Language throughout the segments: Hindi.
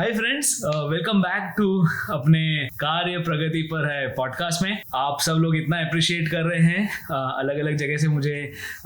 Hi friends, welcome back to अपने कार्य प्रगति पर है पॉडकास्ट में। आप सब लोग इतना अप्रिशिएट कर रहे हैं, अलग अलग जगह से मुझे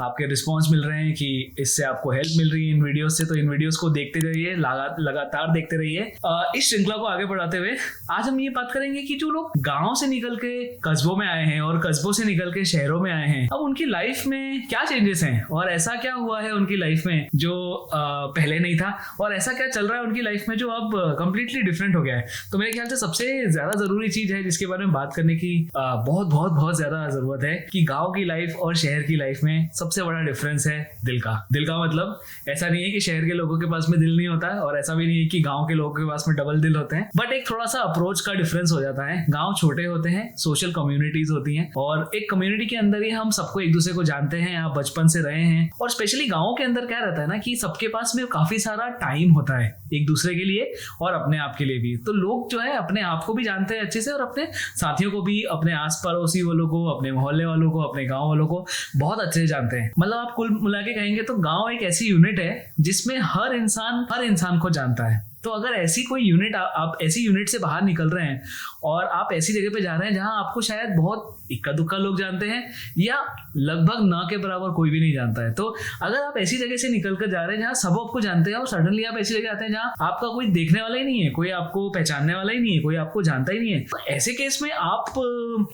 आपके रिस्पांस मिल रहे हैं कि इससे आपको हेल्प मिल रही है इन वीडियोस से। तो इन वीडियोस को देखते रहिए, लगातार देखते रहिए। इस श्रृंखला को आगे बढ़ाते हुए आज हम ये बात करेंगे कि जो लोग गाँव से निकल के कस्बों में आए हैं और कस्बों से निकल के शहरों में आए हैं, अब उनकी लाइफ में क्या चेंजेस हैं और ऐसा क्या हुआ है उनकी लाइफ में जो पहले नहीं था, और ऐसा क्या चल रहा है उनकी लाइफ में जो अब कंप्लीटली डिफरेंट हो गया है। तो मेरे ख्याल से सबसे ज्यादा जरूरी चीज है जिसके बारे में बात करने की बहुत ज्यादा जरूरत है कि गांव की लाइफ और शहर की लाइफ में सबसे बड़ा डिफरेंस है दिल का मतलब ऐसा नहीं है कि शहर के लोगों के पास में दिल नहीं होता है, और ऐसा भी नहीं है कि गांव के लोगों के पास में डबल दिल होते हैं, बट एक थोड़ा सा अप्रोच का डिफरेंस हो जाता है। गांव छोटे होते हैं, सोशल कम्युनिटीज होती हैं, और एक कम्युनिटी के अंदर ही हम सबको एक दूसरे को जानते हैं, आप बचपन से रहे हैं। और स्पेशली गाँव के अंदर क्या रहता है ना कि सबके पास में काफी सारा टाइम होता है एक दूसरे के लिए और अपने आप के लिए भी। तो लोग जो है अपने आप को भी जानते हैं अच्छे से और अपने साथियों को भी, अपने आस पड़ोसी वालों को, अपने मोहल्ले वालों को, अपने गांव वालों को बहुत अच्छे से जानते हैं। मतलब आप कुल मिला के कहेंगे तो गांव एक ऐसी यूनिट है जिसमें हर इंसान को जानता है। तो अगर ऐसी कोई यूनिट, आप ऐसी यूनिट से बाहर निकल रहे हैं और आप ऐसी जगह पे जा रहे हैं जहां आपको शायद बहुत इक्का दुक्का लोग जानते हैं या लगभग ना के बराबर कोई भी नहीं जानता है, तो अगर आप ऐसी जगह से निकल कर जा रहे हैं जहां सब आपको जानते हैं और सडनली आप ऐसी जगह आते हैं जहां आपका कोई देखने वाला ही नहीं है, कोई आपको पहचानने वाला ही नहीं है, कोई आपको जानता ही नहीं है, तो ऐसे केस में आप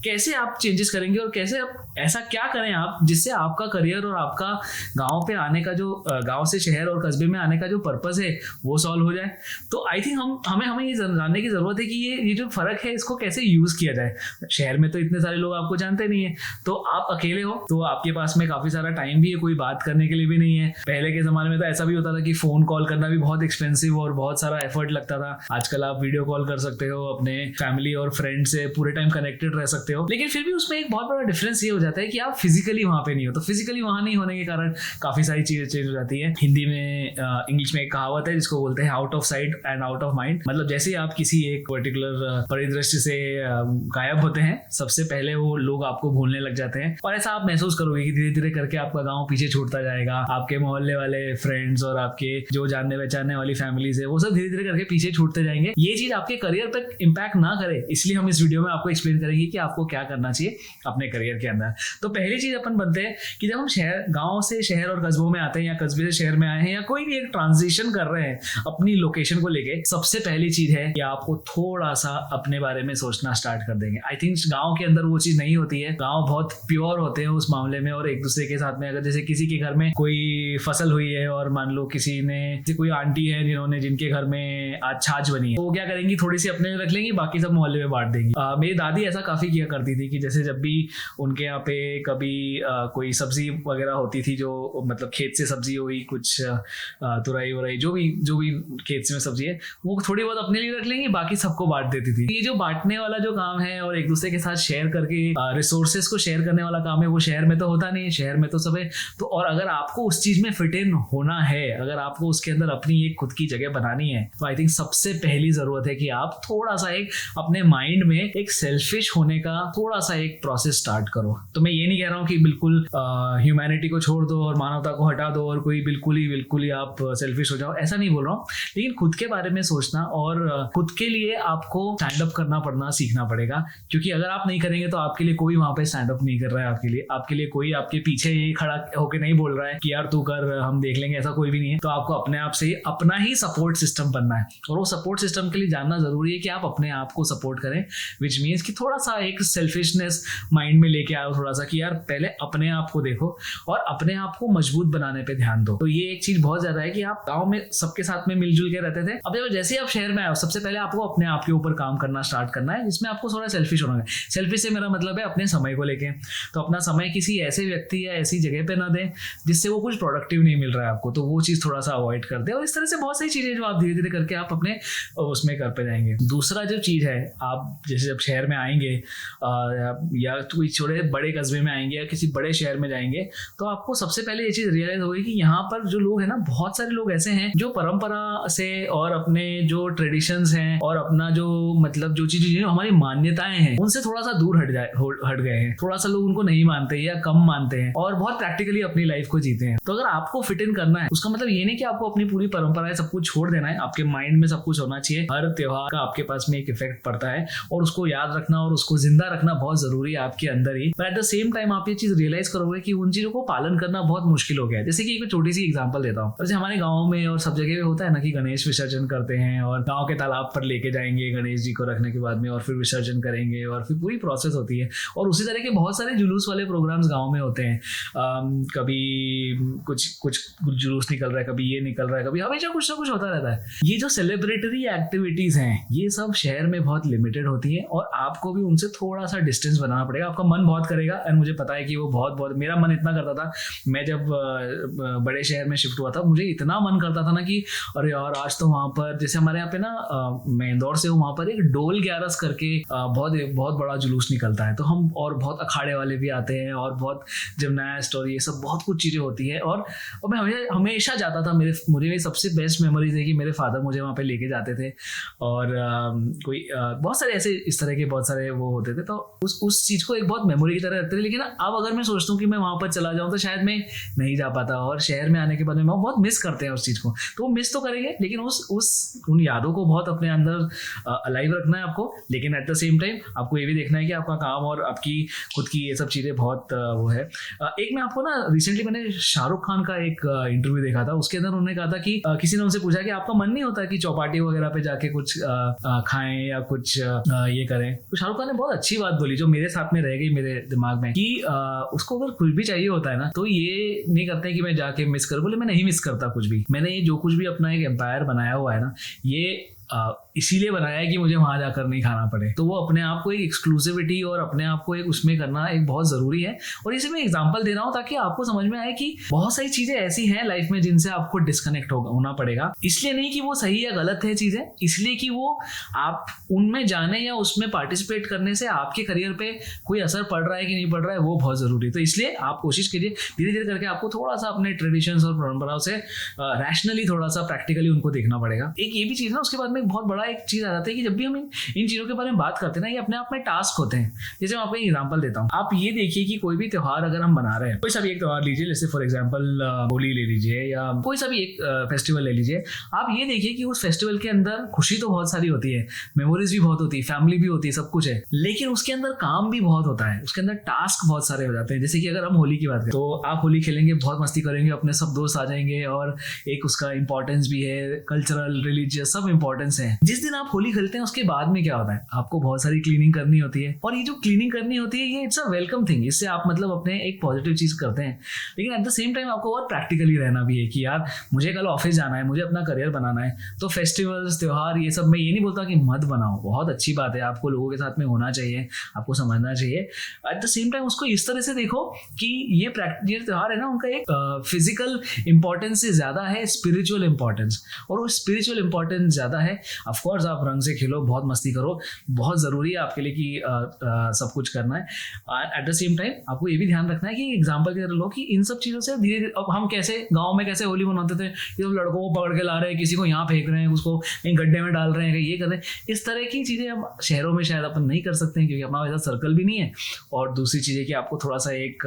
कैसे आप चेंजेस करेंगे और कैसे आप ऐसा क्या करें आप जिससे आपका करियर और आपका गाँव पे आने का जो, गाँव से शहर और कस्बे में आने का जो पर्पस है वो सॉल्व हो जाए। तो आई थिंक हमें ये जानने की जरूरत है कि ये जो फर्क है इसको कैसे यूज किया जाए। शहर में तो इतने सारे लोग आपको जानते नहीं है, तो आप अकेले हो तो आपके पास में काफी सारा टाइम भी है, कोई बात करने के लिए भी नहीं है। पहले के जमाने में तो ऐसा भी होता था कि फोन कॉल करना भी बहुत एक्सपेंसिव और बहुत सारा एफर्ट लगता था। आजकल आप वीडियो कॉल कर सकते हो, अपने फैमिली और फ्रेंड से पूरे टाइम कनेक्टेड रह सकते हो, लेकिन फिर भी उसमें एक बहुत बड़ा डिफरेंस ये हो जाता है कि आप फिजिकली वहां पे नहीं हो। तो फिजिकली वहां नहीं होने के कारण काफी सारी चीजें चेंज हो जाती है। हिंदी में, इंग्लिश में एक कहावत है जिसको बोलते हैं out of site and out of mind. मतलब जैसे ही आप किसी एक पर्टिकुलर परिदृश्य से गायब होते हैं, सबसे पहले वो लोग आपको भूलने लग जाते हैं, और ऐसा आप महसूस करोगे कि धीरे धीरे करके आपका गांव पीछे छूटता जाएगा। आपके मोहल्ले वाले फ्रेंड्स और आपके जो जानने पहचानने वाली फैमिलीज है वो सब धीरे धीरे करके पीछे छूटते जाएंगे। ये चीज आपके करियर पर इम्पैक्ट ना करे, इसलिए हम इस वीडियो में आपको एक्सप्लेन करेंगे कि आपको क्या करना चाहिए अपने करियर के अंदर। तो पहली चीज अपन बनते हैं कि जब हम गाँव से शहर और कस्बों में आते हैं या कस्बे से शहर में आए हैं या कोई भी एक ट्रांजिशन कर रहे हैं अपनी लोकेशन को लेके, सबसे पहली चीज है कि आपको थोड़ा सा अपने बारे में सोचना स्टार्ट कर देंगे। आई थिंक गांव के अंदर वो चीज नहीं होती है। गांव बहुत प्योर होते हैं उस मामले में, और एक दूसरे के साथ में अगर जैसे किसी के घर में कोई फसल हुई है और मान लो किसी ने, कोई आंटी है जिनके घर में आज छाछ बनी है, तो वो क्या करेंगी, थोड़ी सी अपने रख लेंगी, बाकी सब मोहल्ले में बांट देंगी। मेरी दादी ऐसा काफी किया करती थी कि जैसे जब भी उनके यहाँ पे कभी कोई सब्जी वगैरह होती थी, जो मतलब खेत से सब्जी हुई, कुछ तुरई वुरई जो भी खेत में सब्जी है, वो थोड़ी बहुत अपने लिए रख लेंगी, बाकी सबको बांट देती थी। ये जो बांटने वाला जो काम है और एक दूसरे के साथ शेयर करके रिसोर्सेज को शेयर करने वाला काम है, वो शहर में तो होता नहीं है। शहर में तो सब है तो, और अगर आपको उस चीज में फिट इन होना है, अगर आपको उसके अंदर अपनी एक खुद की जगह बनानी है, तो आई थिंक सबसे पहली जरूरत है कि आप थोड़ा सा एक अपने माइंड में एक सेल्फिश होने का थोड़ा सा एक प्रोसेस स्टार्ट करो। तो मैं ये नहीं कह रहा हूँ कि बिल्कुल ह्यूमैनिटी को छोड़ दो और मानवता को हटा दो और कोई बिल्कुल ही आप सेल्फिश हो जाओ, ऐसा नहीं बोल रहा हूँ, लेकिन खुद के बारे में सोचना और खुद के लिए आपको स्टैंड अप करना सीखना पड़ेगा। क्योंकि अगर आप नहीं करेंगे तो आपके लिए कोई वहां पे स्टैंड अप नहीं कर रहा है। आपके लिए कोई आपके पीछे ही खड़ा होके नहीं बोल रहा है कि यार तू कर, हम देख लेंगे, ऐसा कोई भी नहीं है। तो आपको अपने आप से अपना ही सपोर्ट सिस्टम बनना है, और वो सपोर्ट सिस्टम के लिए जानना जरूरी है कि आप अपने आप को सपोर्ट करें, विच मीन्स कि थोड़ा सा एक सेल्फिशनेस माइंड में लेके आओ, थोड़ा सा कि यार पहले अपने आप को देखो और अपने आप को मजबूत बनाने पे ध्यान दो। तो ये एक चीज बहुत ज्यादा है कि आप गाँव में सबके साथ में मिलजुल के रहते थे, अब जैसे आप शहर में आए, सबसे पहले आपको अपने आप के ऊपर काम करना स्टार्ट करना है, जिसमें आपको थोड़ा सेल्फिश होना है। सेल्फिश से मेरा मतलब है अपने समय को लेके। तो अपना समय किसी ऐसे व्यक्ति या ऐसी जगह पे ना दें जिससे वो कुछ प्रोडक्टिव नहीं मिल रहा है आपको, तो वो चीज थोड़ा सा अवॉइड कर दे। और इस तरह से बहुत सारी चीजें जो आप धीरे धीरे करके आप अपने उसमें कर पे जाएंगे। दूसरा जो चीज है, आप जैसे जब शहर में आएंगे या कोई छोटे बड़े बड़े कस्बे में आएंगे या किसी बड़े शहर में जाएंगे तो आपको सबसे पहले ये चीज़ रियलाइज होगी कि यहाँ पर जो लोग हैं ना, बहुत सारे लोग ऐसे हैं जो परंपरा से और अपने जो ट्रेडिशंस हैं और अपना जो मतलब जो चीजें हमारी मान्यताएं हैं उनसे थोड़ा सा दूर हट गए हैं। थोड़ा सा लोग उनको नहीं मानते या कम मानते हैं और बहुत प्रैक्टिकली अपनी लाइफ को जीते हैं। तो अगर आपको फिट इन करना है, उसका मतलब ये नहीं कि आपको अपनी पूरी परंपराएं सब कुछ छोड़ देना है। आपके माइंड में सब कुछ होना चाहिए। हर त्योहार का आपके पास में एक इफेक्ट पड़ता है और उसको याद रखना और उसको जिंदा रखना बहुत जरूरी है आपके अंदर ही। पर एट द सेम टाइम आप ये चीज रियलाइज करोगे कि उन चीजों को पालन करना बहुत मुश्किल हो गया है। जैसे कि एक छोटी सी एग्जांपल देता हूँ। जैसे हमारे गाँव में और सब जगह होता है ना कि गणेश विसर्जन करते हैं और गाँव के तालाब पर लेके जाएंगे गणेश जी को रखने के बाद में और फिर विसर्जन करेंगे और फिर पूरी प्रोसेस होती है। और उसी तरह के बहुत सारे जुलूस वाले प्रोग्राम्स गाँव में होते हैं। कभी कुछ कुछ जुलूस निकल रहा है, कभी ये निकल रहा है, कभी हमेशा कुछ ना कुछ होता रहता है। ये जो सेलिब्रेटरी एक्टिविटीज हैं ये सब शहर में बहुत लिमिटेड होती है और आपको भी उनसे थोड़ा सा डिस्टेंस बनाना पड़ेगा। आपका मन बहुत करेगा एंड मुझे पता है कि वो बहुत मेरा मन इतना करता था। मैं जब बड़े शहर में शिफ्ट हुआ था मुझे इतना मन करता था ना कि अरे यार आज तो वहाँ पर, जैसे हमारे यहाँ पे ना मैं इंदौर से हूँ, वहाँ पर एक डोल 11 करके बहुत बड़ा जुलूस निकलता है। तो हम और बहुत अखाड़े वाले भी आते हैं और बहुत जिम्नास्ट और ये सब बहुत कुछ चीज़ें होती है। और मैं हमेशा जाता था। मुझे सबसे बेस्ट मेमोरीज है कि मेरे फादर मुझे वहाँ पे लेके जाते थे और कोई बहुत सारे ऐसे इस तरह के बहुत सारे वो होते थे। तो उस चीज़ को एक बहुत मेमोरी की तरह रखते थे। लेकिन अब अगर मैं सोचता हूँ कि मैं वहाँ पर चला जाऊँ तो शायद मैं नहीं जा पाता और शहर में आने के बाद में बहुत मिस करते हैं उस चीज़ को। तो वो मिस तो करेंगे लेकिन उन यादों को बहुत अपने अंदर अलाइव रखना है आपको। लेकिन एट द सेम टाइम आपको ये भी देखना है कि आपका काम और आपकी खुद की ये सब चीज़ें बहुत वो है। एक मैं आपको ना रिसेंटली मैंने शाहरुख खान का एक इंटरव्यू देखा था। उसके अंदर उन्होंने कहा था कि किसी ने उनसे पूछा कि आपका मन नहीं होता कि चौपाटी वगैरह पे जाके कुछ खाएं या कुछ ये करें। तो शाहरुख खान ने बहुत अच्छी बात बोली जो मेरे साथ में रह गई मेरे दिमाग में कि उसको अगर कुछ भी चाहिए होता है ना तो ये नहीं करते कि मैं जाके मिस करूं। बोले मैं नहीं मिस करता कुछ भी। मैंने ये जो कुछ भी अपना एक एम्पायर बनाया हुआ है ना ये इसीलिए बनाया है कि मुझे वहां जाकर नहीं खाना पड़े। तो वो अपने आप को एक एक्सक्लूसिविटी और अपने आप को एक उसमें करना एक बहुत जरूरी है। और इसे मैं एग्जांपल दे रहा हूँ ताकि आपको समझ में आए कि बहुत सारी चीजें ऐसी हैं लाइफ में जिनसे आपको डिस्कनेक्ट होना पड़ेगा। इसलिए नहीं कि वो सही या गलत है चीजें, इसलिए कि वो आप उनमें जाने या उसमें पार्टिसिपेट करने से आपके करियर पे कोई असर पड़ रहा है कि नहीं पड़ रहा है वो बहुत जरूरी है। तो इसलिए आप कोशिश कीजिए धीरे धीरे करके आपको थोड़ा सा अपने ट्रेडिशंस और परंपराओं से रैशनली थोड़ा सा प्रैक्टिकली उनको देखना पड़ेगा। एक ये भी चीज ना उसके बाद में एक बहुत बड़ा एक चीज आ जाता है कि जब भी हम इन चीजों के बारे में बात करते हैं ना ये अपने आप में टास्क होते हैं। जैसे मैं आपको एक एग्जांपल देता हूँ। आप ये देखिए कि कोई भी त्योहार अगर हम बना रहे हैं, कोई सा भी एक त्योहार लीजिए, जैसे फॉर एग्जांपल होली ले लीजिए या कोई सा भी एक फेस्टिवल ले लीजिए। आप ये देखिए कि उस फेस्टिवल के अंदर खुशी तो बहुत सारी होती है, मेमोरीज भी बहुत होती है, फैमिली भी होती है, सब कुछ है, लेकिन उसके अंदर काम भी बहुत होता है, उसके अंदर टास्क बहुत सारे हो जाते हैं। जैसे कि अगर हम होली की बात करें तो आप होली खेलेंगे, बहुत मस्ती करेंगे, अपने सब दोस्त आ जाएंगे और एक उसका इंपॉर्टेंस भी है, कल्चरल रिलीजियस सब इंपॉर्टेंस है। जिस दिन आप होली खेलते हैं उसके बाद में क्या होता है, आपको बहुत सारी क्लीनिंग करनी होती है और ये जो क्लीनिंग करनी होती है ये इट्स अ वेलकम थिंग। इससे आप मतलब अपने एक पॉजिटिव चीज करते हैं। लेकिन एट द सेम टाइम आपको और प्रैक्टिकली रहना भी है कि यार मुझे कल ऑफिस जाना है, मुझे अपना करियर बनाना है। तो फेस्टिवल्स त्योहार ये सब मैं ये नहीं बोलता कि मत बनाओ, बहुत अच्छी बात है, आपको लोगों के साथ में होना चाहिए, आपको समझना चाहिए। एट द सेम टाइम उसको इस तरह से देखो कि ये त्योहार है ना उनका एक फिजिकल इंपॉर्टेंस से ज्यादा है स्पिरिचुअल इंपॉर्टेंस, और वो स्पिरिचुअल इंपॉर्टेंस ज्यादा है। ऑफकोर्स आप रंग से खेलो, बहुत मस्ती करो, बहुत जरूरी है आपके लिए कि सब कुछ करना है। एट द सेम टाइम आपको ये भी ध्यान रखना है कि एग्जाम्पल की तरह लो कि इन सब चीज़ों से धीरे धीरे अब हम कैसे गाँव में कैसे होली मनाते थे, ये सब लड़कों को पकड़ के ला रहे हैं, किसी को यहाँ फेंक रहे हैं, उसको कहीं गड्ढे में डाल रहे हैं, ये कर रहे हैं। इस तरह की चीज़ें हम शहरों में शायद अपन नहीं कर सकते हैं क्योंकि अपना वैसा सर्कल भी नहीं है। और दूसरी चीज़ है कि आपको थोड़ा सा एक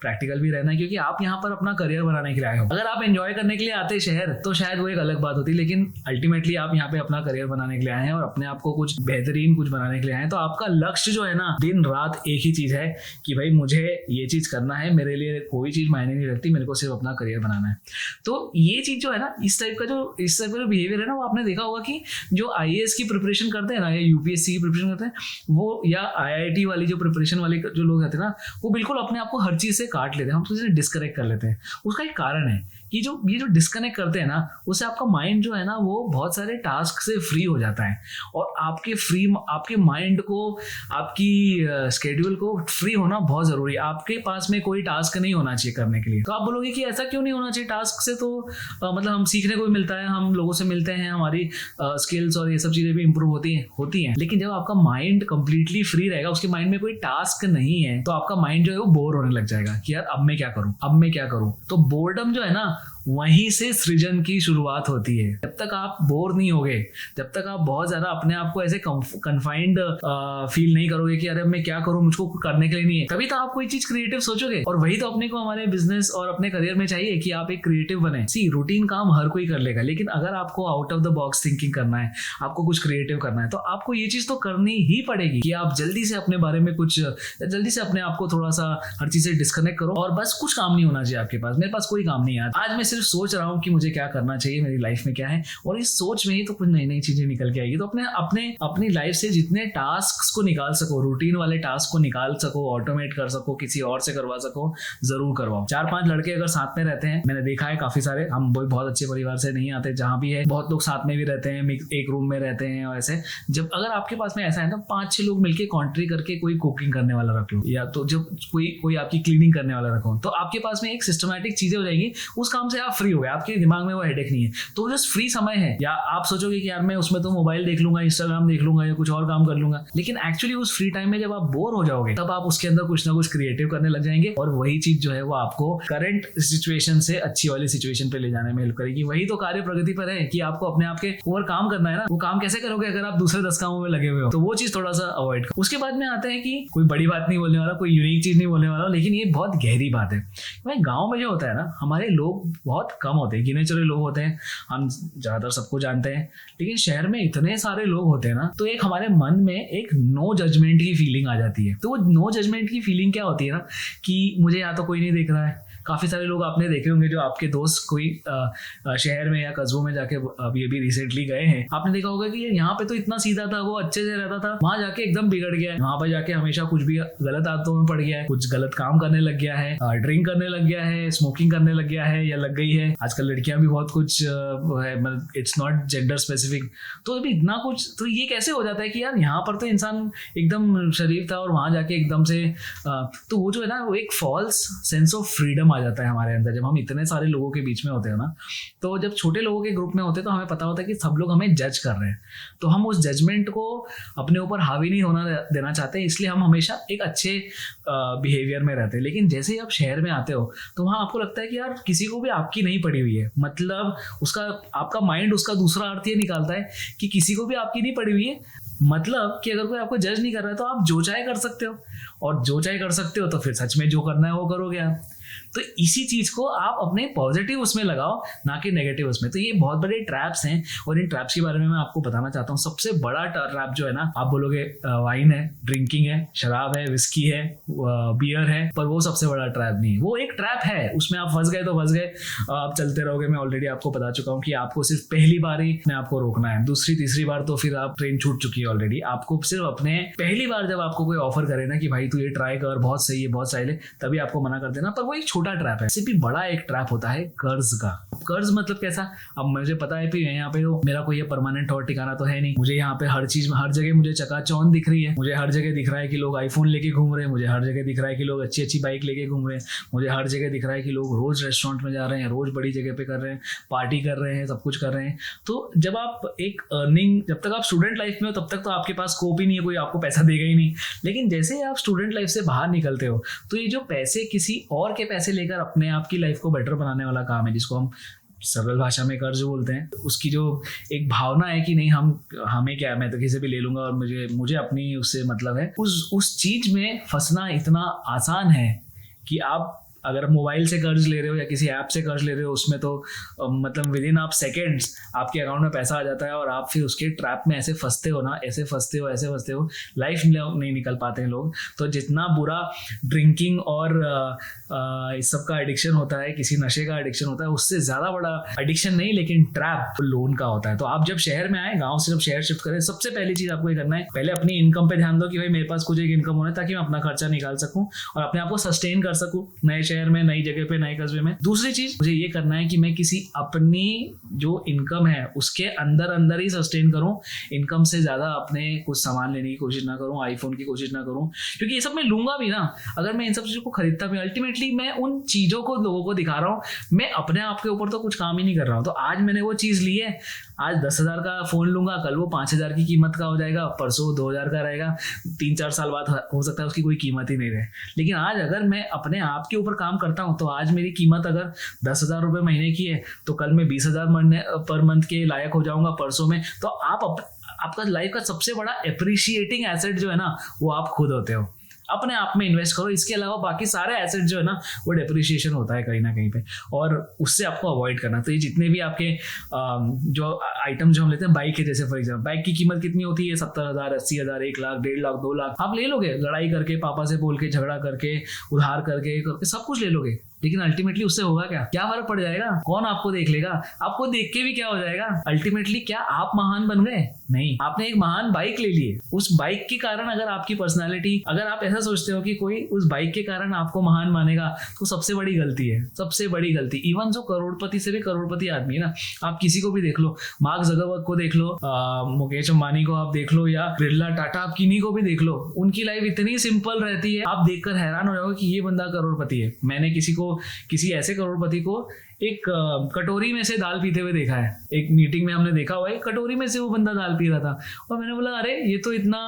प्रैक्टिकल भी रहना है क्योंकि आप यहाँ पर अपना करियर बनाने के लिए आए हो। अगर आप एंजॉय करने के लिए आते शहर तो शायद वो एक अलग बात होती, लेकिन अल्टीमेटली आप यहाँ पे अपना करियर बनाने के लिए आए हैं और अपने आप को कुछ बेहतरीन कुछ बनाने के लिए आए हैं। तो आपका लक्ष्य जो है ना दिन रात एक ही चीज है कि भाई मुझे ये चीज करना है, मेरे लिए कोई चीज मायने नहीं रखती, मेरे को सिर्फ अपना करियर बनाना है। तो ये चीज जो है ना इस टाइप का जो बिहेवियर है ना वो आपने देखा होगा कि जो IAS की प्रिपरेशन करते हैं ना या UPSC की प्रिपरेशन करते हैं वो या IIT वाली जो प्रिपरेशन वाले जो लोग रहते हैं ना वो बिल्कुल अपने आप को हर चीज से काट लेते हैं, हम तो डिस्कनेक्ट कर लेते हैं। उसका एक कारण है ये जो डिस्कनेक्ट करते हैं ना, उससे आपका माइंड जो है ना वो बहुत सारे टास्क से फ्री हो जाता है। और आपके माइंड को, आपकी स्केड्यूल को फ्री होना बहुत जरूरी है। आपके पास में कोई टास्क नहीं होना चाहिए करने के लिए। तो आप बोलोगे कि ऐसा क्यों नहीं होना चाहिए? टास्क से तो मतलब हम सीखने को भी मिलता है, हम लोगों से मिलते हैं, हमारी स्किल्स और ये सब चीजें भी इंप्रूव होती हैं। लेकिन जब आपका माइंड कंप्लीटली फ्री रहेगा, उसके माइंड में कोई टास्क नहीं है, तो आपका माइंड जो है वो बोर होने लग जाएगा कि यार अब मैं क्या करूं। तो बोर्डम जो है ना, वहीं से सृजन की शुरुआत होती है। जब तक आप बोर नहीं होगे, जब तक आप बहुत ज्यादा अपने आप को ऐसे कन्फाइंड फील नहीं करोगे कि अरे मैं क्या करूं, मुझको करने के लिए नहीं है, तभी तो आप कोई चीज क्रिएटिव सोचोगे। और वही तो अपने को हमारे बिजनेस और अपने करियर में चाहिए कि आप एक क्रिएटिव बने। सी, रूटीन काम हर कोई कर लेगा, लेकिन अगर आपको out of the box thinking करना है, आपको कुछ क्रिएटिव करना है, तो आपको ये चीज तो करनी ही पड़ेगी कि आप जल्दी से अपने बारे में कुछ, जल्दी से अपने आप को थोड़ा सा हर चीज से डिस्कनेक्ट करो। और बस कुछ काम नहीं होना चाहिए आपके पास। मेरे पास कोई काम नहीं है, आज मैं सिर्फ सोच रहा हूँ कि मुझे क्या करना चाहिए, मेरी लाइफ में क्या है, और इस सोच में ही तो कुछ नई नई चीजें निकल के आएगी। तो अपनी लाइफ से जितने टास्क को निकाल सको, रूटीन वाले टास्क को निकाल सको, ऑटोमेट कर सको, किसी और से करवा सको, जरूर करवाओ। 4-5 लड़के अगर साथ में रहते हैं, मैंने देखा है काफी सारे, हम बहुत अच्छे परिवार से नहीं आते, जहां भी है बहुत लोग साथ में भी रहते हैं, एक रूम में रहते हैं। और ऐसे जब अगर आपके पास में ऐसा है तो 5-6 लोग मिलकर कॉन्ट्री करके कोई कुकिंग करने वाला रख लो, या तो जब कोई आपकी क्लीनिंग करने वाला रखो, तो आपके पास में एक सिस्टमैटिक चीजें हो जाएगी। उस काम से आप फ्री हो गए, आपके दिमाग में वो हेडेक नहीं है। तो जो फ्री समय है, या आप सोचोगे कि यार मैं उसमें तो मोबाइल देख लूंगा, इंस्टाग्राम देख लूंगा, या कुछ और काम कर लूंगा, लेकिन एक्चुअली उस फ्री टाइम में जब आप बोर हो जाओगे, तब आप उसके अंदर कुछ ना कुछ क्रिएटिव करने लग जाएंगे। और वही चीज जो है वो आपको करंट सिचुएशन से अच्छी वाली सिचुएशन पे ले जाने में हेल्प करेगी। वही तो कार्य प्रगति पर है कि आपको अपने आप के ऊपर काम करना है ना। वो काम कैसे करोगे अगर आप दूसरे 10 कामों में लगे हुए हो? तो वो चीज थोड़ा सा अवॉइड करो। उसके बाद में आते हैं कि कोई बड़ी बात नहीं बोलने वाला, कोई यूनिक चीज नहीं बोलने वाला, लेकिन ये बहुत गहरी बात है। भाई गाँव में जो होता है ना, हमारे लोग बहुत कम होते हैं, गिने चुने लोग होते हैं, हम ज्यादातर सबको जानते हैं। लेकिन शहर में इतने सारे लोग होते हैं ना, तो एक हमारे मन में एक नो जजमेंट की फीलिंग आ जाती है। तो वो नो जजमेंट की फीलिंग क्या होती है ना, कि मुझे यहाँ तो कोई नहीं देख रहा है। काफ़ी सारे लोग आपने देखे होंगे जो आपके दोस्त कोई शहर में या कस्बों में जाके अभी रिसेंटली गए हैं, आपने देखा होगा कि यहाँ पे तो इतना सीधा था, वो अच्छे से रहता था, वहां जाके एकदम बिगड़ गया है, वहां पर जाके हमेशा कुछ भी गलत आदतों में पड़ गया है, कुछ गलत काम करने लग गया है, ड्रिंक करने लग गया है, स्मोकिंग करने लग गया है या लग गई है। आजकल लड़कियां भी बहुत कुछ है, मतलब इट्स नॉट जेंडर स्पेसिफिक। तो अभी इतना कुछ, तो ये कैसे हो जाता है कि यार यहाँ पर तो इंसान एकदम शरीफ था और वहां जाके एकदम से तो वो जो है ना, वो एक फॉल्स सेंस ऑफ फ्रीडम आ जाता है हमारे अंदर। जब हम इतने सारे लोगों के बीच में होते हैं ना, तो जब छोटे लोगों के ग्रुप में होते हैं तो हमें पता होता है कि सब लोग हमें जज कर रहे हैं, तो हम उस जजमेंट को अपने ऊपर हावी नहीं होना देना चाहते, इसलिए हम हमेशा एक अच्छे बिहेवियर में रहते हैं। लेकिन जैसे ही आप शहर में आते हो तो वहाँ आपको लगता है कि यार किसी को भी आपकी नहीं पड़ी हुई है, मतलब उसका आपका माइंड उसका दूसरा अर्थ ये निकालता है कि किसी को भी आपकी नहीं पड़ी हुई है, मतलब कि अगर कोई आपको जज नहीं कर रहा है तो आप जो चाहे कर सकते हो, और जो चाहे कर सकते हो तो फिर सच में जो करना है वो करोगे आप। तो इसी चीज को आप अपने पॉजिटिव उसमें लगाओ, ना कि नेगेटिव उसमें। तो ये बहुत बड़े ट्रैप्स हैं, और इन ट्रैप्स के बारे में मैं आपको बताना चाहता हूँ। सबसे बड़ा ट्रैप जो है ना, आप बोलोगे वाइन है, ड्रिंकिंग है, शराब है, विस्की है, बियर है, पर वो सबसे बड़ा ट्रैप नहीं है। वो एक ट्रैप है, उसमें आप फंस गए तो फंस गए, आप चलते रहोगे। मैं ऑलरेडी आपको बता चुका हूँ कि आपको सिर्फ पहली बार ही में आपको रोकना है, दूसरी तीसरी बार तो फिर आप ट्रेन छूट चुकी है ऑलरेडी। आपको सिर्फ अपने पहली बार जब आपको कोई ऑफर करे ना कि भाई तू ये ट्राई कर, बहुत सही है, बहुत स्टाइल है, तभी आपको मना कर देना। पर वो एक छोटा ट्रैप है। इससे भी बड़ा एक ट्रैप होता है कर्ज का। कर्ज मतलब कैसा? अब मुझे पता है कि यहाँ पे तो मेरा कोई परमानेंट और ठिकाना तो है नहीं, मुझे यहाँ पे हर चीज में हर जगह मुझे चकाचौंध दिख रही है, मुझे हर जगह दिख रहा है कि लोग आईफोन लेके घूम रहे हैं, मुझे हर जगह दिख रहा है कि लोग अच्छी अच्छी बाइक लेके घूम रहे हैं, मुझे हर जगह दिख रहा है कि लोग रोज रेस्टोरेंट में जा रहे हैं, रोज बड़ी जगह पे कर रहे हैं, पार्टी कर रहे हैं, सब कुछ कर रहे हैं। तो जब आप एक अर्निंग, जब तक आप स्टूडेंट लाइफ में हो तब तक तो आपके पास स्कोप ही नहीं है, कोई आपको पैसा देगा ही नहीं। लेकिन जैसे ही आप स्टूडेंट लाइफ से बाहर निकलते हो तो ये जो पैसे, किसी और के पैसे लेकर अपने आप की लाइफ को बेटर बनाने वाला काम है, जिसको हम सरल भाषा में कर्ज बोलते हैं, उसकी जो एक भावना है कि नहीं हमें क्या, मैं तो किसी भी ले लूंगा और मुझे अपनी उससे मतलब है, उस चीज में फंसना इतना आसान है कि आप अगर मोबाइल से कर्ज ले रहे हो या किसी ऐप से कर्ज ले रहे हो, उसमें तो मतलब विद इन आप सेकेंड्स आपके अकाउंट में पैसा आ जाता है, और आप फिर उसके ट्रैप में ऐसे फंसते हो ना, ऐसे फंसते हो, लाइफ नहीं निकल पाते हैं लोग। तो जितना बुरा ड्रिंकिंग और इस सब का एडिक्शन होता है, किसी नशे का एडिक्शन होता है, उससे ज़्यादा बड़ा एडिक्शन नहीं लेकिन ट्रैप लोन का होता है। तो आप जब शहर में आए, गाँव से जब शहर शिफ्ट करें, सबसे पहली चीज़ आपको ये करना है, पहले अपनी इनकम पे ध्यान दो कि भाई मेरे पास कुछ एक इनकम होना है ताकि मैं अपना खर्चा निकाल सकूँ और अपने आप को सस्टेन कर सकूँ नए शहर में, नई जगह पे, नए कस्बे में। दूसरी चीज मुझे ये करना है कि मैं किसी अपनी जो इनकम है उसके अंदर ही सस्टेन करूं, इनकम से ज्यादा अपने कुछ सामान लेने की कोशिश ना करूं, आईफोन की कोशिश ना करूं, क्योंकि ये सब मैं लूंगा भी ना, अगर मैं इन सब चीजों को खरीदता भी, अल्टीमेटली मैं उन चीजों को लोगों को दिखा रहा हूँ, मैं अपने आप के ऊपर तो कुछ काम ही नहीं कर रहा हूँ। तो आज मैंने वो चीज ली है, आज 10,000 का फोन लूंगा, कल वो 5,000 की कीमत का हो जाएगा, परसों 2,000 का रहेगा, 3-4 साल बाद हो सकता है उसकी कोई कीमत ही नहीं रहे। लेकिन आज अगर मैं अपने आप के ऊपर काम करता हूँ, तो आज मेरी कीमत अगर 10,000 रुपये महीने की है, तो कल मैं 20,000 पर मंथ के लायक हो जाऊंगा परसों में। तो आपका लाइफ का सबसे बड़ा एप्रिशिएटिंग एसेट जो है ना, वो आप खुद होते हो। अपने आप में इन्वेस्ट करो, इसके अलावा बाकी सारे एसेट जो है ना वो डेप्रिसिएशन होता है कहीं ना कहीं पे, और उससे आपको अवॉइड करना। तो ये जितने भी आपके जो आइटम जो हम लेते हैं, बाइक है जैसे फॉर एग्जाम्पल, बाइक की कीमत कितनी होती है? 70,000, 80,000, 1 लाख, 1.5 लाख, 2 लाख आप ले लोगे, लड़ाई करके, पापा से बोल के, झगड़ा करके, उधार करके सब कुछ ले लोगे, लेकिन अल्टीमेटली उससे होगा क्या फर्क पड़ जाएगा? कौन आपको देख लेगा? आपको देख के भी क्या हो जाएगा? अल्टीमेटली क्या आप महान बन गए? नहीं, आपने एक महान बाइक ले ली है। उस बाइक के कारण अगर आपकी पर्सनालिटी, अगर आप ऐसा सोचते हो कि कोई उस बाइक के कारण आपको महान मानेगा, तो सबसे बड़ी गलती है, सबसे बड़ी गलती। इवन जो करोड़पति से भी करोड़पति आदमी है ना, आप किसी को भी देख लो, मार्क ज़करबर्ग को देख लो, मुकेश अंबानी को आप देख लो, या बिरला, टाटा, आप किन्हीं को भी देख लो, उनकी लाइफ इतनी सिंपल रहती है, आप देखकर हैरान हो जाओगे कि ये बंदा करोड़पति है। मैंने किसी ऐसे करोड़पति को एक कटोरी में से दाल पीते हुए देखा है, एक मीटिंग में हमने देखा हुआ है, कटोरी में से वो बंदा दाल पी रहा था, और मैंने बोला अरे ये तो इतना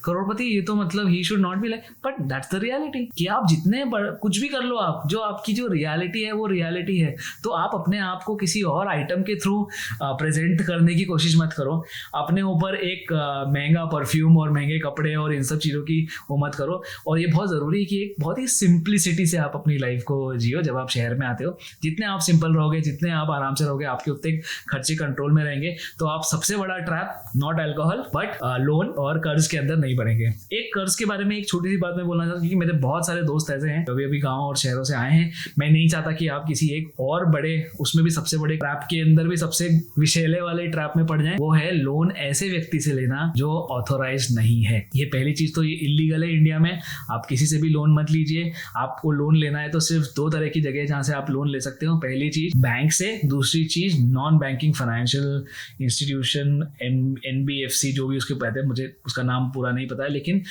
करोड़पति, ये तो मतलब he should not be like, but that's the reality. कि आप जितने कुछ भी कर लो, आप जो आपकी जो रियलिटी है वो रियलिटी है। तो आप अपने आप को किसी और आइटम के थ्रू प्रेजेंट करने की कोशिश मत करो, अपने ऊपर एक महंगा परफ्यूम और महंगे कपड़े और इन सब चीज़ों की वो मत करो। और ये बहुत ज़रूरी है कि एक बहुत ही सिंप्लिसिटी से आप अपनी लाइफ को जियो। जब आप शहर में आते हो, जितने आप सिंपल रहोगे, जितने आप आराम से रहोगे, आपके उतने खर्चे कंट्रोल में रहेंगे, तो आप सबसे बड़ा trap not alcohol but loan और कर्ज के अंदर नहीं पड़ेंगे। एक कर्ज के बारे में एक छोटी सी बात मैं बोलना चाहता हूँ, क्योंकि मेरे बहुत सारे दोस्त ऐसे हैं जो अभी गाँव और शहरों से आए हैं। मैं नहीं चाहता कि आप किसी एक और बड़े, उसमें भी सबसे बड़े ट्रैप के अंदर भी सबसे विषैले वाले ट्रैप में पड़ जाए। वो है लोन ऐसे व्यक्ति से लेना जो ऑथोराइज नहीं है। ये पहली चीज तो ये इलीगल है इंडिया में। आप किसी से भी लोन मत लीजिए। आपको लोन लेना है तो सिर्फ 2 तरह की जगह जहां से आप लोन ले सकते हो। पहली चीज बैंक से, दूसरी चीज non banking financial institution, NBFC जो भी उसके कहते हैं, मुझे उसका नाम पूरा नहीं पता है, लेकिन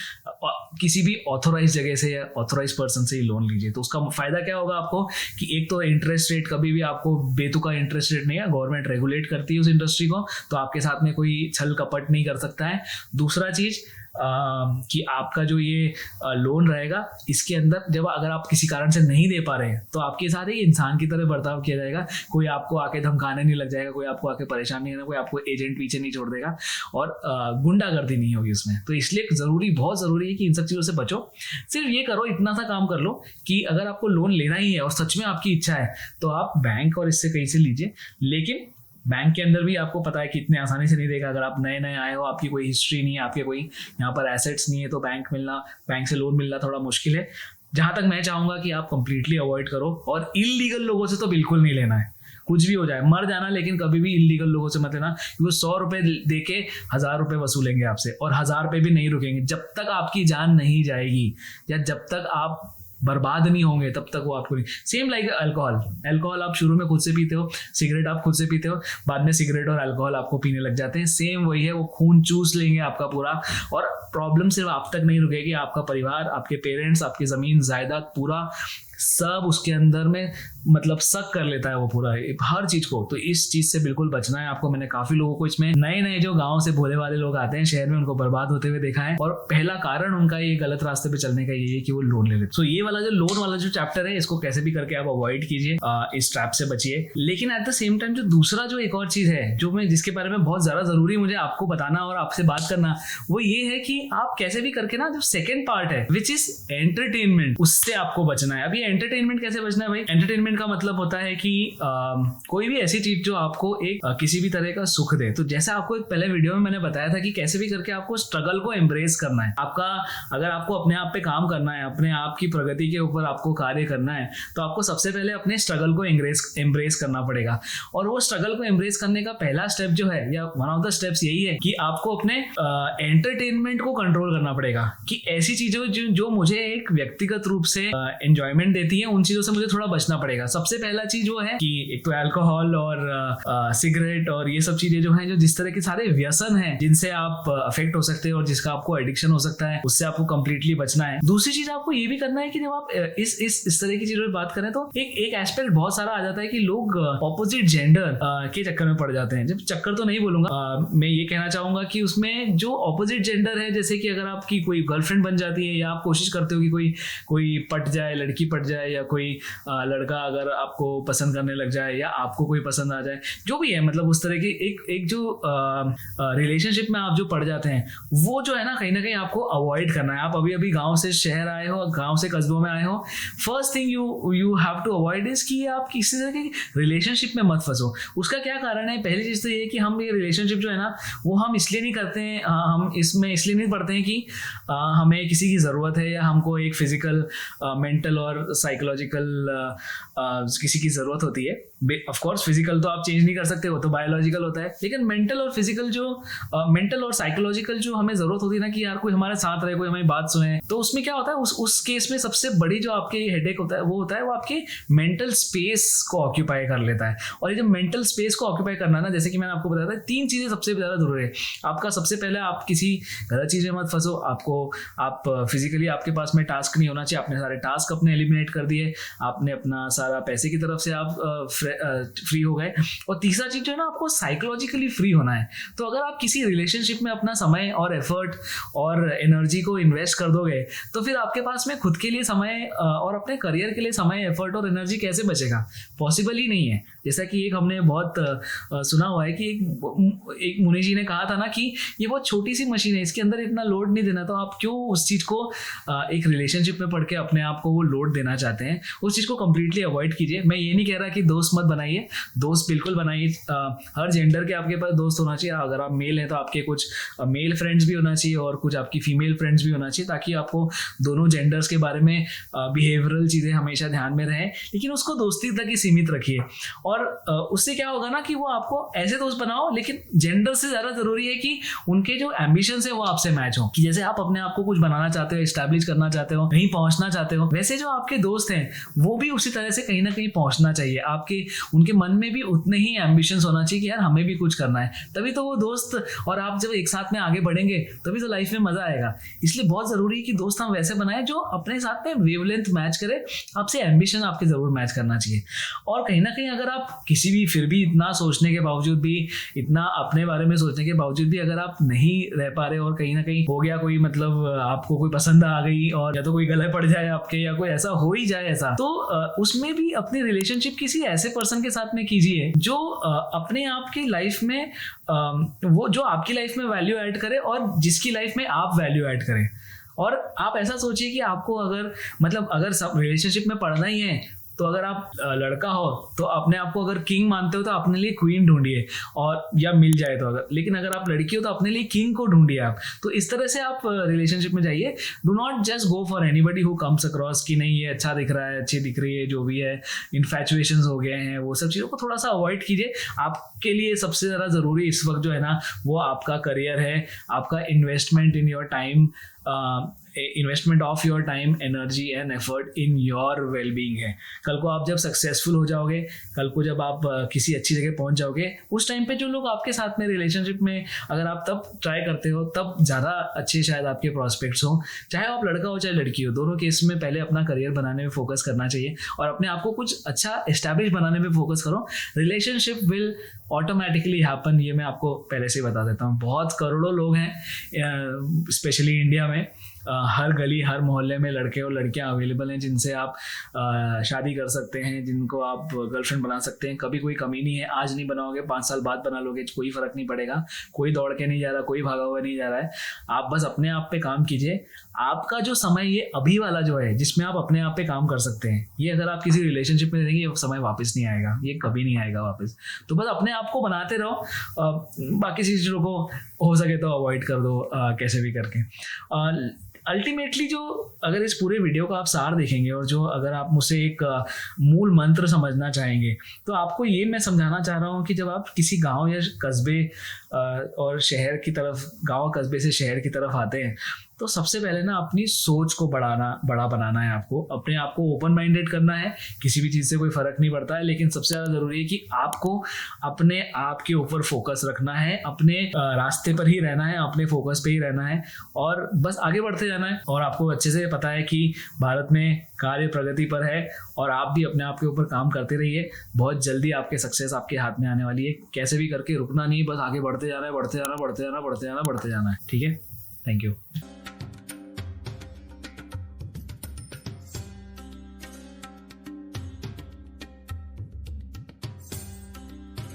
किसी भी ऑथोराइज जगह से या ऑथोराइज पर्सन से ही लोन लीजिए। तो उसका फायदा क्या होगा आपको कि एक तो इंटरेस्ट रेट, कभी भी आपको बेतुका इंटरेस्ट रेट नहीं है, गवर्नमेंट रेगुलेट करती है उस इंडस्ट्री को, तो आपके साथ में कोई छल कपट नहीं कर सकता है। दूसरा चीज कि आपका जो ये लोन रहेगा, इसके अंदर जब अगर आप किसी कारण से नहीं दे पा रहे हैं, तो आपके साथ एक इंसान की तरह बर्ताव किया जाएगा। कोई आपको आके धमकाने नहीं लग जाएगा, कोई आपको आके परेशान नहीं करना, कोई आपको एजेंट पीछे नहीं छोड़ देगा, और गुंडागर्दी नहीं होगी उसमें। तो इसलिए बहुत ज़रूरी है कि इन सब चीज़ों से बचो। सिर्फ ये करो, इतना सा काम कर लो कि अगर आपको लोन लेना ही है और सच में आपकी इच्छा है, तो आप बैंक और इससे कहीं से लीजिए। लेकिन बैंक के अंदर भी आपको पता है कि इतने आसानी से नहीं देगा। अगर आप नए आए हो, आपकी कोई हिस्ट्री नहीं है, आपके कोई यहाँ पर एसेट्स नहीं है, तो बैंक से लोन मिलना थोड़ा मुश्किल है। जहाँ तक मैं चाहूँगा कि आप कंप्लीटली अवॉइड करो, और इलीगल लोगों से तो बिल्कुल नहीं लेना है। कुछ भी हो जाए, मर जाना, लेकिन कभी भी इलीगल लोगों से मत लेना, क्योंकि 100 रुपए दे के 1000 रुपए वसूलेंगे आपसे, और 1000 पे भी नहीं रुकेंगे। जब तक आपकी जान नहीं जाएगी या जब तक आप बर्बाद नहीं होंगे, तब तक वो आपको नहीं। सेम लाइक अल्कोहल आप शुरू में खुद से पीते हो, सिगरेट आप खुद से पीते हो, बाद में सिगरेट और अल्कोहल आपको पीने लग जाते हैं। सेम वही है, वो खून चूस लेंगे आपका पूरा, और प्रॉब्लम सिर्फ आप तक नहीं रुकेगी, आपका परिवार, आपके पेरेंट्स, आपकी जमीन जायदाद, पूरा सब उसके अंदर में मतलब सक कर लेता है वो पूरा हर चीज को। तो इस चीज से बिल्कुल बचना है आपको। मैंने काफी लोगों को, इसमें नए जो गांव से भोले वाले लोग आते हैं शहर में, उनको बर्बाद होते हुए देखा है, और पहला कारण उनका ये गलत रास्ते पे चलने का यही है कि वो लोन ले लेते। तो ये वाला जो लोन वाला जो चैप्टर है, इसको कैसे भी करके आप अवॉइड कीजिए, इस ट्रैप से बचिए। लेकिन एट द सेम टाइम जो दूसरा जो एक और चीज है जिसके बारे में बहुत ज्यादा जरूरी मुझे आपको बताना और आपसे बात करना, वो ये है कि आप कैसे भी करके ना, जो सेकेंड पार्ट है विच इज एंटरटेनमेंट, उससे आपको बचना है। अभी एंटरटेनमेंट कैसे बचना है भाई? एंटरटेनमेंट का मतलब होता है कि कोई भी ऐसी चीज जो आपको एक किसी भी तरह का सुख दे। तो जैसे आपको एक पहले वीडियो में मैंने बताया था कि कैसे भी करके आपको स्ट्रगल को एम्ब्रेस करना है। अगर आपको अपने आप पे काम करना है, अपने आप की प्रगति के ऊपर आपको कार्य करना है, तो आपको सबसे पहले अपने स्ट्रगल को एम्ब्रेस करना पड़ेगा। और वो स्ट्रगल को एम्ब्रेस करने का पहला स्टेप जो है, या वन ऑफ द स्टेप्स यही है कि आपको अपने एंटरटेनमेंट को कंट्रोल करना पड़ेगा, कि ऐसी चीजें जो मुझे एक व्यक्तिगत रूप से एंजॉयमेंट देती है, उन चीजों से मुझे थोड़ा बचना पड़ेगा। सबसे पहला चीज वो है कि एक तो अल्कोहल और सिगरेट और ये सब चीजें जो हैं, जो जिस तरह के सारे व्यसन हैं जिनसे आप अफेक्ट हो सकते हैं और जिसका आपको एडिक्शन हो सकता है, उससे आपको कंप्लीटली बचना है। दूसरी चीज आपको ये भी करना है कि जब आप इस तरह की चीजों पर बात करें तो एक एस्पेक्ट बहुत सारा आ जाता है कि लोग ऑपोजिट जेंडर के चक्कर में पड़ जाते हैं। जब चक्कर तो नहीं बोलूंगा, मैं ये कहना चाहूंगा कि उसमें जो ऑपोजिट जेंडर है, जैसे कि अगर आपकी कोई गर्लफ्रेंड बन जाती है या आप कोशिश करते हो कि कोई पट जाए, लड़की पट जाए, या कोई लड़का अगर आपको पसंद करने लग जाए या आपको कोई पसंद आ जाए, जो भी है, मतलब उस तरह की एक जो रिलेशनशिप में आप जो पड़ जाते हैं, वो जो है ना कहीं आपको अवॉइड करना है। आप अभी गांव से शहर आए हो, गांव से कस्बों में आए हो, first thing you have to avoid is कि आप किसी तरह की रिलेशनशिप में मत फंसो। उसका क्या कारण है? पहली चीज तो ये कि हम ये रिलेशनशिप जो है ना, वो हम इसलिए नहीं करते हैं, हम इसमें इसलिए नहीं पढ़ते हैं कि हमें किसी की ज़रूरत है या हमको एक फिजिकल, मेंटल और साइकोलॉजिकल किसी की ज़रूरत होती है। ऑफ कोर्स फिजिकल तो आप चेंज नहीं कर सकते, वो तो बायोलॉजिकल होता है, लेकिन मेंटल और फिजिकल जो मेंटल और साइकोलॉजिकल जो हमें ज़रूरत होती है ना, कि यार कोई हमारे साथ रहे, कोई हमारी बात सुने, तो उसमें क्या होता है, उस केस में सबसे बड़ी जो आपके हेडेक होता है वो आपके मेंटल स्पेस को ऑक्यूपाई कर लेता है। और ये जो मेंटल स्पेस को ऑक्यूपाई करना ना, जैसे कि मैंने आपको बताया था, 3 चीज़ें सबसे ज़्यादा जरूरी है। आपका सबसे पहले, आप किसी गलत चीज़ में मत फंसो। आप फिजिकली आपके पास में टास्क नहीं होना चाहिए, आपने सारे टास्क अपने एलिमिनेट कर दिए, आपने अपना सारा पैसे की तरफ से आप फ्री हो गए। और तीसरा चीज़ जो है ना, आपको साइकोलॉजिकली फ्री होना है। तो अगर आप किसी रिलेशनशिप में अपना समय और एफर्ट और एनर्जी को इन्वेस्ट कर दोगे, तो फिर आपके पास में खुद के लिए समय और अपने करियर के लिए समय, एफर्ट और एनर्जी कैसे बचेगा? पॉसिबल ही नहीं है। जैसा कि एक हमने बहुत सुना हुआ है कि एक मुनि जी ने कहा था ना कि ये बहुत छोटी सी मशीन है, इसके अंदर इतना लोड नहीं देना, तो आप क्यों उस चीज़ को एक रिलेशनशिप में पढ़ के अपने आप को वो लोड देना चाहते हैं? उस चीज़ को कंप्लीटली अवॉइड कीजिए। मैं ये नहीं कह रहा कि दोस्त मत बनाइए, दोस्त बिल्कुल बनाइए। हर जेंडर के आपके पास दोस्त होना चाहिए। अगर आप मेल हैं तो आपके कुछ मेल फ्रेंड्स भी होना चाहिए और कुछ आपकी फीमेल फ्रेंड्स भी होना चाहिए, ताकि आपको दोनों जेंडर्स के बारे में बिहेवियरल चीज़ें हमेशा ध्यान में रहें, लेकिन उसको दोस्ती तक ही सीमित रखिए। और उससे क्या होगा ना कि वो आपको ऐसे दोस्त बनाओ, लेकिन जेंडर से ज़्यादा ज़रूरी है कि उनके जो एम्बिशंस है वो आपसे मैच हो। कि जैसे आप अपने आप को कुछ बनाना चाहते हो, एस्टैब्लिश करना चाहते हो, कहीं पहुंचना चाहते हो, वैसे जो आपके दोस्त हैं वो भी उसी तरह से कहीं ना कहीं पहुंचना चाहिए। उनके मन में भी उतने ही एम्बिशंस होना चाहिए कि यार हमें भी कुछ करना है। तभी तो वो दोस्त और आप जब एक साथ में आगे बढ़ेंगे, तभी तो लाइफ में मजा आएगा। इसलिए बहुत जरूरी है कि दोस्त हम वैसे बनाए जो अपने साथ में वेवलेंथ मैच करे, आपसे एम्बिशन आपके जरूर मैच करना चाहिए। और कहीं ना कहीं अगर आप किसी भी, फिर भी इतना सोचने के बावजूद भी, इतना अपने बारे में सोचने के बावजूद भी अगर आप नहीं रह पा रहे और कहीं ना कहीं हो गया कोई, मतलब आपको कोई पसंद आ गई और या तो कोई गले पड़ जाए आपके, या कोई ऐसा हो ही जाए ऐसा, तो उसमें भी अपनी रिलेशनशिप किसी ऐसे पर्सन के साथ में कीजिए जो अपने आप की लाइफ में वो जो आपकी लाइफ में वैल्यू ऐड करे और जिसकी लाइफ में आप वैल्यू ऐड करें। और आप ऐसा सोचिए कि आपको अगर सब रिलेशनशिप में पढ़ना ही है, तो अगर आप लड़का हो तो अपने आप को अगर किंग मानते हो तो अपने लिए क्वीन ढूंढिए, और या मिल जाए तो लेकिन अगर आप लड़की हो तो अपने लिए किंग को ढूंढिए आप। तो इस तरह से आप रिलेशनशिप में जाइए। Do not just go for anybody who comes across कि नहीं ये अच्छा दिख रहा है, अच्छी दिख रही है, जो भी है, इन्फैचुएशंस हो गए हैं, वो सब चीज़ों को थोड़ा सा अवॉइड कीजिए। आपके लिए सबसे ज़्यादा ज़रूरी इस वक्त जो है ना, वो आपका करियर है, आपका investment in your time, investment of your time, energy and effort in your wellbeing है। कल को आप जब सक्सेसफुल हो जाओगे, कल को जब आप किसी अच्छी जगह पहुंच जाओगे, उस टाइम पे जो लोग आपके साथ में रिलेशनशिप में अगर आप तब ट्राई करते हो, तब ज़्यादा अच्छे शायद आपके प्रॉस्पेक्ट्स हो। चाहे आप लड़का हो चाहे लड़की हो, दोनों केस में पहले अपना करियर बनाने में फोकस करना चाहिए और अपने आप को कुछ अच्छा एस्टैब्लिश बनाने में फोकस करो। रिलेशनशिप विल ऑटोमेटिकली हैपन, ये मैं आपको पहले से बता देता हूँ। बहुत करोड़ों लोग हैं, स्पेशली इंडिया में, हर गली हर मोहल्ले में लड़के और लड़कियां अवेलेबल हैं जिनसे आप शादी कर सकते हैं, जिनको आप गर्लफ्रेंड बना सकते हैं। कभी कोई कमी नहीं है। आज नहीं बनाओगे, 5 साल बाद बना लोगे, कोई फर्क नहीं पड़ेगा। कोई दौड़ के नहीं जा रहा, कोई भागा हुआ नहीं जा रहा है। आप बस अपने आप पे काम कीजिए। आपका जो समय ये अभी वाला जो है, जिसमें आप अपने आप पे काम कर सकते हैं, ये अगर आप किसी रिलेशनशिप में देंगे, ये समय वापस नहीं आएगा, ये कभी नहीं आएगा वापस। तो बस अपने आप को बनाते रहो, बाकी चीज़ों को हो सके तो अवॉइड कर दो कैसे भी करके। अल्टीमेटली जो अगर इस पूरे वीडियो का आप सार देखेंगे और जो अगर आप मुझसे एक मूल मंत्र समझना चाहेंगे, तो आपको ये मैं समझाना चाह रहा हूँ कि जब आप किसी गांव या कस्बे और शहर की तरफ, गांव कस्बे से शहर की तरफ आते हैं, तो सबसे पहले ना अपनी सोच को बड़ा बनाना है आपको, अपने आप को ओपन माइंडेड करना है। किसी भी चीज़ से कोई फ़र्क नहीं पड़ता है, लेकिन सबसे ज़्यादा ज़रूरी है कि आपको अपने आप के ऊपर फोकस रखना है, अपने रास्ते पर ही रहना है, अपने फोकस पे ही रहना है और बस आगे बढ़ते जाना है। और आपको अच्छे से पता है कि भारत में कार्य प्रगति पर है और आप भी अपने आप के ऊपर काम करते रहिए। बहुत जल्दी आपके सक्सेस आपके हाथ में आने वाली है। कैसे भी करके रुकना नहीं, बस आगे बढ़ते जाना है, बढ़ते जाना, बढ़ते जाना, बढ़ते जाना, बढ़ते जाना है। ठीक है, थैंक यू।